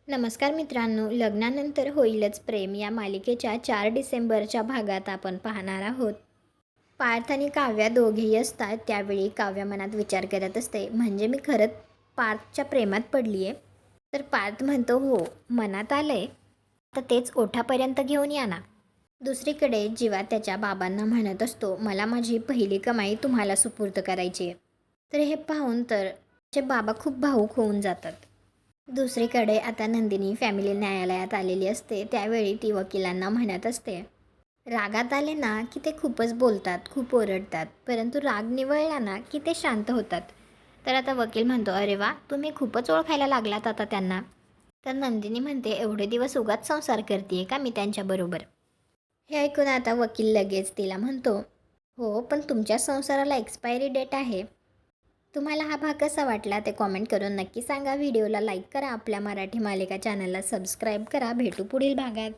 नमस्कार मित्रांनो, लग्नानंतर होईलच प्रेम या मालिकेच्या 4 डिसेंबरच्या भागात आपण पाहणार आहोत. पार्थ आणि काव्या दोघेही असतात. त्यावेळी काव्या मनात विचार करत असते, म्हणजे मी खरंच पार्थच्या प्रेमात पडली आहे. तर पार्थ म्हणतो, हो मनात आलंय, तर तेच ओठापर्यंत घेऊन या ना. दुसरीकडे जीवा त्याच्या बाबांना म्हणत असतो, मला माझी पहिली कमाई तुम्हाला सुपूर्द करायची आहे. तर हे पाहून तर त्याचे बाबा खूप भावूक होऊन जातात. दुसरीकडे आता नंदिनी फॅमिली न्यायालयात आलेली असते. त्यावेळी ती वकिलांना म्हणत असते, रागात आले ना की ते खूपच बोलतात, खूप ओरडतात, परंतु राग निवळला ना की ते शांत होतात. तर आता वकील म्हणतो, अरे वा, तुम्ही खूपच ओळखायला लागलात आता त्यांना. तर नंदिनी म्हणते, एवढे दिवस उगाच संसार करते का मी त्यांच्याबरोबर. हे ऐकून आता वकील लगेच तिला म्हणतो, हो पण तुमच्या संसाराला एक्सपायरी डेट आहे. तुम्हाला हा भाग कसा वाटला ते कॉमेंट करून नक्की सांगा. व्हिडिओला लाईक करा, आपल्या मराठी मालिका चॅनलला सबस्क्राईब करा. भेटू पुढील भागात.